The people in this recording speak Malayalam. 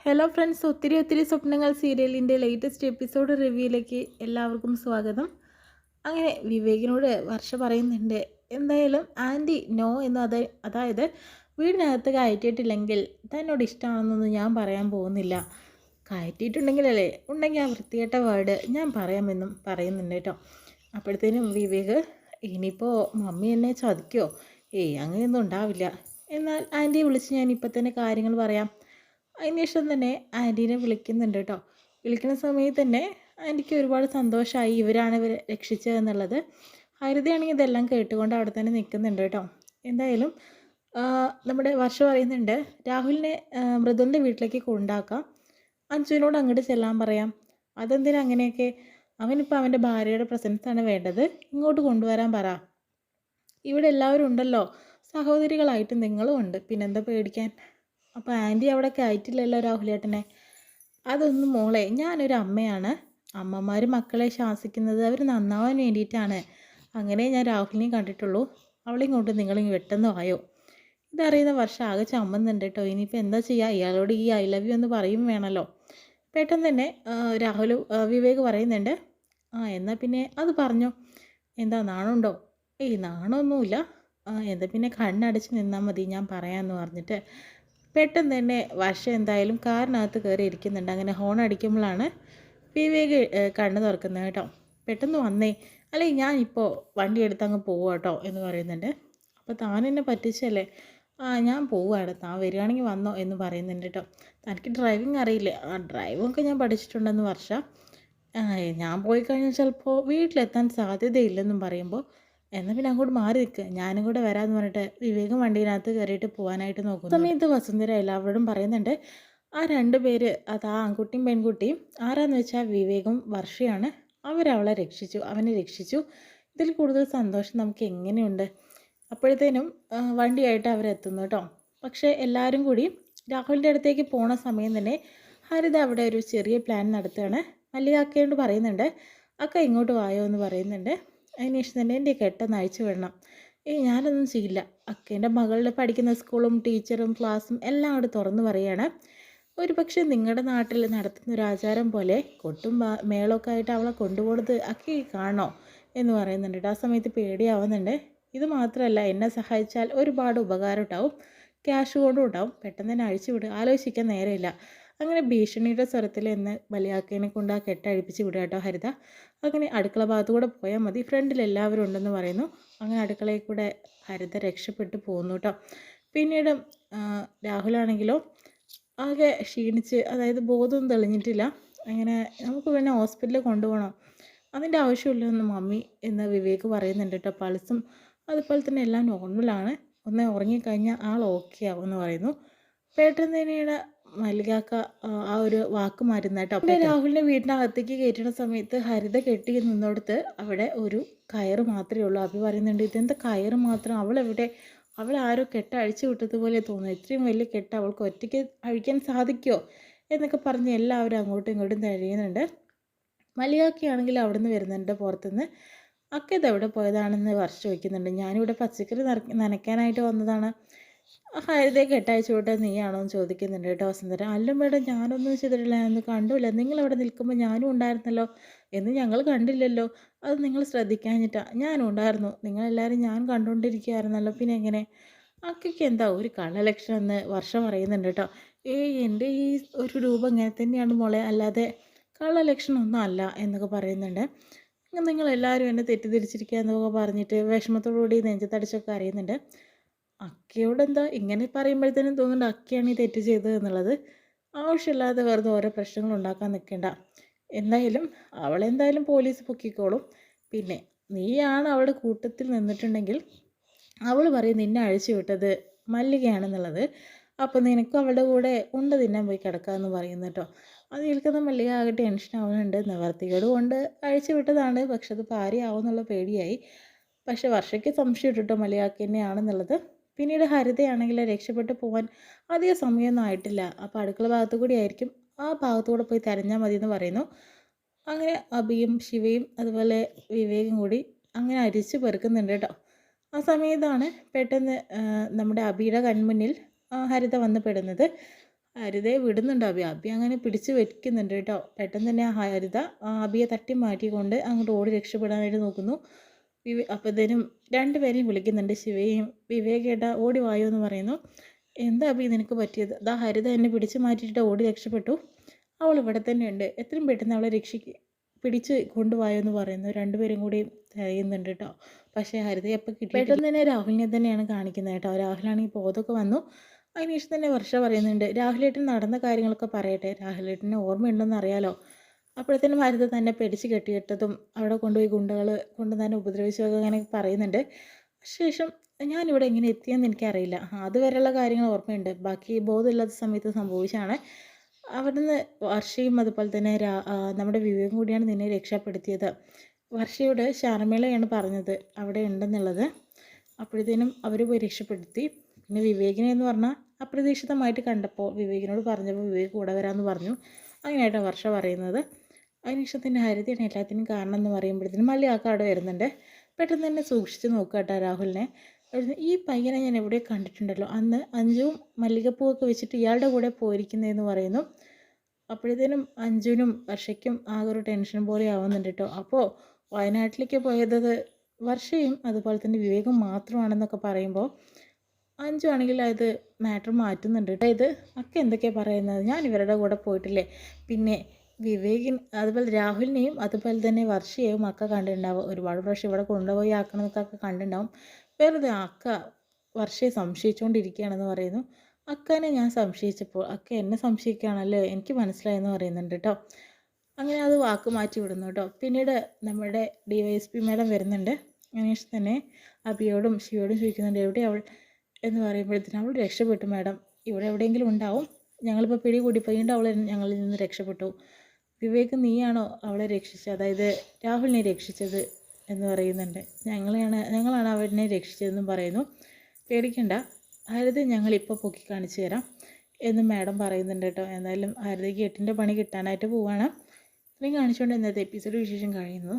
ഹലോ ഫ്രണ്ട്സ്, ഒത്തിരി ഒത്തിരി സ്വപ്നങ്ങൾ സീരിയലിൻ്റെ ലേറ്റസ്റ്റ് എപ്പിസോഡ് റിവ്യൂയിലേക്ക് എല്ലാവർക്കും സ്വാഗതം. അങ്ങനെ വിവേകിനോട് വർഷ പറയുന്നുണ്ട്, എന്തായാലും ആൻറ്റി നോ എന്ന് അതായത് വീടിനകത്ത് കയറ്റിയിട്ടില്ലെങ്കിൽ തന്നോട് ഇഷ്ടമാണെന്നൊന്നും ഞാൻ പറയാൻ പോകുന്നില്ല. കയറ്റിയിട്ടുണ്ടെങ്കിലല്ലേ ഉണ്ടെങ്കിൽ ആ വൃത്തികെട്ട വേർഡ് ഞാൻ പറയാമെന്നും പറയുന്നുണ്ട് കേട്ടോ. അപ്പോഴത്തേനും വിവേക്, ഇനിയിപ്പോൾ മമ്മി എന്നെ ചതിക്കോ? അങ്ങനെയൊന്നും ഉണ്ടാവില്ല. എന്നാൽ ആൻറ്റിയെ വിളിച്ച് ഞാൻ ഇപ്പം തന്നെ കാര്യങ്ങൾ പറയാം. അതിനുശേഷം തന്നെ ആൻറ്റീനെ വിളിക്കുന്നുണ്ട് കേട്ടോ. വിളിക്കുന്ന സമയത്ത് തന്നെ ആൻറ്റിക്ക് ഒരുപാട് സന്തോഷമായി, ഇവരാണ് ഇവരെ രക്ഷിച്ചതെന്നുള്ളത്. ഹരിതയാണെങ്കിൽ ഇതെല്ലാം കേട്ടുകൊണ്ട് അവിടെ തന്നെ നിൽക്കുന്നുണ്ട് കേട്ടോ. എന്തായാലും നമ്മുടെ വർഷ പറയുന്നുണ്ട്, രാഹുലിനെ മൃദുലിൻ്റെ വീട്ടിലേക്ക് കൊണ്ടാക്കാം, അഞ്ജുവിനോട് അങ്ങോട്ട് ചെല്ലാൻ പറയാം. അതെന്തിനാ അങ്ങനെയൊക്കെ? അവനിപ്പോൾ അവൻ്റെ ഭാര്യയുടെ പ്രസൻസാണ് വേണ്ടത്, ഇങ്ങോട്ട് കൊണ്ടുവരാൻ പറ. ഇവിടെ എല്ലാവരും ഉണ്ടല്ലോ, സഹോദരികളായിട്ട് നിങ്ങളും ഉണ്ട്, പിന്നെന്താ പേടിക്കാൻ? അപ്പോൾ ആൻറ്റി അവിടെ കയറ്റില്ലല്ലോ രാഹുലേട്ടനെ. അതൊന്നും മോളെ, ഞാനൊരു അമ്മയാണ്. അമ്മമാർ മക്കളെ ശാസിക്കുന്നത് അവർ നന്നാവാൻ വേണ്ടിയിട്ടാണ്. അങ്ങനെ ഞാൻ രാഹുലിനെ കണ്ടിട്ടുള്ളൂ. അവളെയും കൊണ്ട് നിങ്ങളിങ്ങ് വെട്ടെന്ന് വായോ. ഇതറിയുന്ന വർഷം ആകെ ചമ്മന്നുണ്ട് കേട്ടോ. ഇനിയിപ്പോൾ എന്താ ചെയ്യുക, ഇയാളോട് ഈ ഐ ലവ് യു എന്ന് പറയും വേണമല്ലോ. പെട്ടെന്ന് തന്നെ വിവേക് പറയുന്നുണ്ട്, എന്നാൽ പിന്നെ അത് പറഞ്ഞോ. എന്താ നാണമുണ്ടോ? നാണമൊന്നുമില്ല. എന്താ പിന്നെ കണ്ണടച്ച് നിന്നാൽ മതി, ഞാൻ പറയാമെന്ന് പറഞ്ഞിട്ട് പെട്ടെന്ന് തന്നെ വർഷ എന്തായാലും കാറിനകത്ത് കയറി ഇരിക്കുന്നുണ്ട്. അങ്ങനെ ഹോൺ അടിക്കുമ്പോഴാണ് വിവേക് കണ്ണ് തുറക്കുന്നത് കേട്ടോ. പെട്ടെന്ന് വന്നേ, അല്ലെങ്കിൽ ഞാനിപ്പോൾ വണ്ടി എടുത്ത് അങ്ങ് പോവുക കേട്ടോ എന്ന് പറയുന്നുണ്ട്. അപ്പോൾ താൻ എന്നെ പറ്റിച്ചല്ലേ? ഞാൻ പോവുകയാണ്, താൻ വരികയാണെങ്കിൽ വന്നോ എന്ന് പറയുന്നുണ്ട് കേട്ടോ. തനിക്ക് ഡ്രൈവിംഗ് അറിയില്ലേ? ഡ്രൈവൊക്കെ ഞാൻ പഠിച്ചിട്ടുണ്ടെന്ന് വർഷ. ഞാൻ പോയി കഴിഞ്ഞാൽ ചിലപ്പോൾ വീട്ടിലെത്താൻ സാധ്യതയില്ലെന്നും പറയുമ്പോൾ, എന്നാൽ പിന്നെ അങ്ങോട്ട് മാറി നിൽക്കുക, ഞാനും കൂടെ വരാമെന്ന് പറഞ്ഞിട്ട് വിവേകം വണ്ടീനകത്ത് കയറിയിട്ട് പോകാനായിട്ട് നോക്കുന്നു. സമയത്ത് വസുന്ധര എല്ലാവരോടും പറയുന്നുണ്ട്, ആ 2 പേര്, അത് ആ ആൺകുട്ടിയും പെൺകുട്ടിയും ആരാന്ന് വെച്ചാൽ വിവേകം വർഷയാണ്. അവരവളെ രക്ഷിച്ചു, അവനെ രക്ഷിച്ചു. ഇതിൽ കൂടുതൽ സന്തോഷം നമുക്ക് എങ്ങനെയുണ്ട്? അപ്പോഴത്തേനും വണ്ടിയായിട്ട് അവരെത്തുന്നു കേട്ടോ. പക്ഷേ എല്ലാവരും കൂടി രാഹുലിൻ്റെ അടുത്തേക്ക് പോണ സമയം തന്നെ ഹരിത അവിടെ ഒരു ചെറിയ പ്ലാൻ നടത്തുകയാണ്. മല്ലിക അക്കയോട് പറയുന്നുണ്ട്, അക്ക ഇങ്ങോട്ട് വായോ എന്ന് പറയുന്നുണ്ട്. അതിനുശേഷം തന്നെ എൻ്റെ കെട്ടെന്ന് അയച്ചു വിടണം. ഞാനൊന്നും ചെയ്യില്ല. അക്കേൻ്റെ മകളുടെ പഠിക്കുന്ന സ്കൂളും ടീച്ചറും ക്ലാസ്സും എല്ലാം അവിടെ തുറന്നു പറയുകയാണ്. ഒരു പക്ഷേ നിങ്ങളുടെ നാട്ടിൽ നടത്തുന്ന ഒരു ആചാരം പോലെ കൊട്ടും മേളമൊക്കെ ആയിട്ട് അവളെ കൊണ്ടുപോകുന്നത് അക്കെ കാണോ എന്ന് പറയുന്നുണ്ട്. ആ സമയത്ത് പേടിയാവുന്നുണ്ട്. ഇത് മാത്രമല്ല, എന്നെ സഹായിച്ചാൽ ഒരുപാട് ഉപകാരം ഉണ്ടാവും, ക്യാഷ് കൊണ്ടും ഉണ്ടാവും. പെട്ടെന്ന് തന്നെ അഴിച്ചു വിടുക, ആലോചിക്കാൻ നേരമില്ല. അങ്ങനെ ഭീഷണിയുടെ സ്വരത്തിൽ എന്ന് വലിയാക്കേനെ കൊണ്ട് ആ കെട്ടഴിപ്പിച്ച് വിടുക കേട്ടോ ഹരിത. അങ്ങനെ അടുക്കള ഭാഗത്തു കൂടെ പോയാൽ മതി, ഫ്രണ്ടിൽ എല്ലാവരും ഉണ്ടെന്ന് പറയുന്നു. അങ്ങനെ അടുക്കളയിൽ കൂടെ ഹരിത രക്ഷപ്പെട്ടു പോകുന്നു കേട്ടോ. പിന്നീട് രാഹുലാണെങ്കിലോ ആകെ ക്ഷീണിച്ച്, അതായത് ബോധമൊന്നും തെളിഞ്ഞിട്ടില്ല. അങ്ങനെ നമുക്ക് പിന്നെ ഹോസ്പിറ്റലിൽ കൊണ്ടുപോകണം, അതിൻ്റെ ആവശ്യമില്ലെന്ന് മമ്മി എന്ന് വിവേക് പറയുന്നുണ്ട് കേട്ടോ. പൾസും അതുപോലെ തന്നെ എല്ലാം നോർമലാണ്, ഒന്ന് ഉറങ്ങിക്കഴിഞ്ഞാൽ ആൾ ഓക്കെ ആവും എന്ന് പറയുന്നു. പെട്ടെന്ന് തന്നെയാണ് മല്ലികാക്ക ആ ഒരു വാക്ക് മാറ്റുന്ന കേട്ടോ. പിന്നെ രാഹുലിനെ വീടിനകത്തേക്ക് കയറ്റുന്ന സമയത്ത് ഹരിത കെട്ടി നിന്നോടത്ത് അവിടെ ഒരു കയറ് മാത്രമേ ഉള്ളൂ. അഭി പറയുന്നുണ്ട്, ഇതെന്താ കയറ് മാത്രം, അവളെവിടെ? അവൾ ആരോ കെട്ട് അഴിച്ചു വിട്ടതുപോലെ തോന്നുന്നു, ഇത്രയും വലിയ കെട്ട് അവൾക്ക് ഒറ്റയ്ക്ക് അഴിക്കാൻ സാധിക്കുമോ എന്നൊക്കെ പറഞ്ഞ് എല്ലാവരും അങ്ങോട്ടും ഇങ്ങോട്ടും തഴയുന്നുണ്ട്. മല്ലികാക്കയാണെങ്കിൽ അവിടെ നിന്ന് വരുന്നുണ്ട് പുറത്തുനിന്ന്. അക്ക ഇതെവിടെ പോയതാണെന്ന് വർഷം ചോദിക്കുന്നുണ്ട്. ഞാനിവിടെ പച്ചക്കറി നനയ്ക്കാനായിട്ട് വന്നതാണ്. ഹരിതയെ കെട്ടയച്ചു വിട്ടത് നീയാണോ എന്ന് ചോദിക്കുന്നുണ്ട് കേട്ടോ വസുന്ധര. അല്ല മേഡം, ഞാനൊന്നും ചെയ്തിട്ടില്ല, ഞാനൊന്നും കണ്ടില്ല, നിങ്ങളവിടെ നിൽക്കുമ്പോൾ ഞാനും ഉണ്ടായിരുന്നല്ലോ എന്ന് ഞങ്ങൾ കണ്ടില്ലല്ലോ, അത് നിങ്ങൾ ശ്രദ്ധിക്കാഞ്ഞിട്ടാണ്. ഞാനും ഉണ്ടായിരുന്നു, നിങ്ങളെല്ലാവരും ഞാൻ കണ്ടുകൊണ്ടിരിക്കുകയായിരുന്നല്ലോ, പിന്നെ എങ്ങനെ? അക്കയ്ക്ക് എന്താ ഒരു കള്ളലക്ഷണം എന്ന് വർഷം പറയുന്നുണ്ട് കേട്ടോ. എൻ്റെ ഈ ഒരു രൂപം ഇങ്ങനെ തന്നെയാണ് മോളെ, അല്ലാതെ കള്ളലക്ഷണമൊന്നും അല്ല എന്നൊക്കെ പറയുന്നുണ്ട്. നിങ്ങളെല്ലാവരും എന്നെ തെറ്റിദ്ധരിച്ചിരിക്കുക എന്നൊക്കെ പറഞ്ഞിട്ട് വിഷമത്തോടുകൂടി നെഞ്ചത്തടിച്ചൊക്കെ അറിയുന്നുണ്ട്. അക്കയോട് എന്താ ഇങ്ങനെ പറയുമ്പോഴത്തേനും തോന്നുന്നുണ്ട് അക്കയാണ് ഈ തെറ്റ് ചെയ്തത് എന്നുള്ളത്. ആവശ്യമില്ലാതെ വെറുതെ ഓരോ പ്രശ്നങ്ങൾ ഉണ്ടാക്കാൻ നിൽക്കേണ്ട. എന്തായാലും അവളെന്തായാലും പോലീസ് പൊക്കിക്കോളും. പിന്നെ നീയാണ് അവളുടെ കൂട്ടത്തിൽ നിന്നിട്ടുണ്ടെങ്കിൽ അവൾ പറയും നിന്നെ അഴിച്ചു വിട്ടത് മല്ലികയാണെന്നുള്ളത്. അപ്പോൾ നിനക്കും അവളുടെ കൂടെ ഉണ്ട തിന്നാൻ പോയി കിടക്കാമെന്ന് പറയുന്നു കേട്ടോ. അത് കേൾക്കുന്ന മല്ലിക ആകെ ടെൻഷൻ ആവുന്നുണ്ട്. നിവർത്തികേട് കൊണ്ട് അഴിച്ചു വിട്ടതാണ്, പക്ഷെ അത് ഭാര്യയാവുമെന്നുള്ള പേടിയായി. പക്ഷെ വർഷയ്ക്ക് സംശയം ഇട്ടിട്ടോ മല്ലികക്ക് തന്നെയാണെന്നുള്ളത്. പിന്നീട് ഹരിതയാണെങ്കിൽ രക്ഷപ്പെട്ടു പോകാൻ അധികം സമയമൊന്നും ആയിട്ടില്ല. അപ്പോൾ അടുക്കള ഭാഗത്തു കൂടി ആയിരിക്കും, ആ ഭാഗത്തുകൂടെ പോയി തിരഞ്ഞാൽ മതി എന്ന് പറയുന്നു. അങ്ങനെ അഭിയും ശിവയും അതുപോലെ വിവേകും കൂടി അങ്ങനെ അരിച്ച് പെറുക്കുന്നുണ്ട് കേട്ടോ. ആ സമയത്താണ് പെട്ടെന്ന് നമ്മുടെ അഭിയുടെ കൺമുന്നിൽ ഹരിത വന്ന് പെടുന്നത്. ഹരിതയെ വിടുന്നുണ്ട് അബി. അബി അങ്ങനെ പിടിച്ച് വെക്കുന്നുണ്ട് കേട്ടോ. പെട്ടെന്ന് തന്നെ ആ ഹരിത അബിയെ തട്ടി മാറ്റിക്കൊണ്ട് അങ്ങോട്ട് ഓടി രക്ഷപ്പെടാനായിട്ട് നോക്കുന്നു. അപ്പോഴത്തേനും രണ്ടുപേരെയും വിളിക്കുന്നുണ്ട്, ശിവയും വിവേകേട്ടാ ഓടി വായോ എന്ന് പറയുന്നു. എന്താ അബി നിനക്ക് പറ്റിയത്? ദാ ഹരിത എന്നെ പിടിച്ച് മാറ്റിയിട്ട് ഓടി രക്ഷപ്പെട്ടു. അവൾ ഇവിടെ തന്നെയുണ്ട്, എത്രയും പെട്ടെന്ന് അവളെ പിടിച്ച് കൊണ്ടുപോയോ എന്ന് പറയുന്നു. രണ്ടുപേരും കൂടി തിരയുന്നുണ്ട് കേട്ടോ. പക്ഷേ ഹരിതയെ അപ്പം കിട്ടി. പെട്ടെന്ന് തന്നെ രാഹുലിനെ തന്നെയാണ് കാണിക്കുന്നത് കേട്ടോ. രാഹുലാണെങ്കിൽ ബോധമൊക്കെ വന്നു. അതിനുശേഷം തന്നെ വർഷ പറയുന്നുണ്ട്, രാഹുലേട്ടൻ നടന്ന കാര്യങ്ങളൊക്കെ പറയട്ടെ, രാഹുലേട്ടന് ഓർമ്മയുണ്ടെന്ന് അറിയാലോ. അപ്പോഴത്തേനും ഹരിത തന്നെ പിടിച്ച് കെട്ടിയിട്ടതും അവിടെ കൊണ്ടുപോയി ഗുണ്ടകൾ കൊണ്ട് തന്നെ ഉപദ്രവിച്ചതൊക്കെ അങ്ങനെ പറയുന്നുണ്ട്. ശേഷം ഞാനിവിടെ എങ്ങനെ എത്തിയെന്ന് എനിക്കറിയില്ല, അതുവരെയുള്ള കാര്യങ്ങൾ ഓർമ്മയുണ്ട്, ബാക്കി ബോധമില്ലാത്ത സമയത്ത് സംഭവിച്ചാണ്. അവിടുന്ന് വർഷയും അതുപോലെ തന്നെ നമ്മുടെ വിവേകം കൂടിയാണ് നിന്നെ രക്ഷപ്പെടുത്തിയത്. വർഷയോട് ശർമിളയാണ് പറഞ്ഞത് അവിടെ ഉണ്ടെന്നുള്ളത്. അപ്പോഴത്തേനും അവർ പോയി രക്ഷപ്പെടുത്തി. പിന്നെ വിവേകിനെ എന്ന് പറഞ്ഞാൽ അപ്രതീക്ഷിതമായിട്ട് കണ്ടപ്പോൾ വിവേകിനോട് പറഞ്ഞപ്പോൾ വിവേക് കൂടെ വരാമെന്ന് പറഞ്ഞു. അങ്ങനെയായിട്ടാണ് വർഷ പറയുന്നത്. അതിനുശേഷം തന്നെ ഹരിതയാണ് എല്ലാത്തിനും കാരണം എന്ന് പറയുമ്പോഴത്തേനും മല്ലികാക്ക അവിടെ വരുന്നുണ്ട്. പെട്ടെന്ന് തന്നെ സൂക്ഷിച്ച് നോക്കുക കേട്ടോ രാഹുലിനെ. ഈ പയ്യനെ ഞാൻ എവിടെയോ കണ്ടിട്ടുണ്ടല്ലോ, അന്ന് അഞ്ജുവും മല്ലികപ്പൂവൊക്കെ വെച്ചിട്ട് ഇയാളുടെ കൂടെ പോയിരിക്കുന്നതെന്ന് പറയുന്നു. അപ്പോഴത്തേനും അഞ്ജുവിനും വർഷയ്ക്കും ആകെ ഒരു ടെൻഷൻ പോലെ ആവുന്നുണ്ട് കേട്ടോ. അപ്പോൾ വയനാട്ടിലേക്ക് പോയത് വർഷയും അതുപോലെ തന്നെ വിവേകം മാത്രമാണെന്നൊക്കെ പറയുമ്പോൾ അഞ്ചു ആണെങ്കിൽ അത് മാറ്റർ മാറ്റുന്നുണ്ട്. അതായത് അക്ക എന്തൊക്കെയാണ് പറയുന്നത്, ഞാൻ ഇവരുടെ കൂടെ പോയിട്ടില്ലേ, പിന്നെ അതുപോലെ രാഹുലിനെയും അതുപോലെ തന്നെ വർഷയെയും അക്ക കണ്ടിട്ടുണ്ടാവും. ഒരുപാട് പ്രാവശ്യം ഇവിടെ കൊണ്ടുപോയി ആക്കണമെന്നൊക്കെ കണ്ടിട്ടുണ്ടാവും. വെറുതെ അക്ക വർഷയെ സംശയിച്ചുകൊണ്ടിരിക്കുകയാണെന്ന് പറയുന്നു. അക്കനെ ഞാൻ സംശയിച്ചപ്പോൾ അക്ക എന്നെ സംശയിക്കുകയാണല്ലോ, എനിക്ക് മനസ്സിലായെന്ന് പറയുന്നുണ്ട് കേട്ടോ. അങ്ങനെ അത് വാക്ക് മാറ്റി വിടുന്നു കേട്ടോ. പിന്നീട് നമ്മുടെ DYSP മാഡം വരുന്നുണ്ട്. അതിനുശേഷം തന്നെ അബിയോടും ശിവയോടും ചോദിക്കുന്നുണ്ട്, എവിടെ അവൾ എന്ന് പറയുമ്പോഴത്തേനും അവൾ രക്ഷപ്പെട്ടു മാഡം, ഇവിടെ എവിടെയെങ്കിലും ഉണ്ടാവും, ഞങ്ങളിപ്പോൾ പിടികൂടിപ്പോയിട്ട് അവൾ ഞങ്ങളിൽ നിന്ന് രക്ഷപ്പെട്ടു. വിവേക് നീയാണോ അവളെ രക്ഷിച്ചത്, അതായത് രാഹുലിനെ രക്ഷിച്ചത് എന്ന് പറയുന്നുണ്ട്. ഞങ്ങളാണ് അവനെ രക്ഷിച്ചതെന്നും പറയുന്നു. പേടിക്കണ്ട ഹരിത, ഞങ്ങളിപ്പോൾ പൊക്കി കാണിച്ചു തരാം എന്ന് മാഡം പറയുന്നുണ്ട് കേട്ടോ. എന്തായാലും ഹരിതയ്ക്ക് 8ൻ്റെ പണി കിട്ടാനായിട്ട് പോവുകയാണ്. ഇത്രയും കാണിച്ചുകൊണ്ട് ഇന്നത്തെ എപ്പിസോഡ് വിശേഷം കഴിയുന്നു.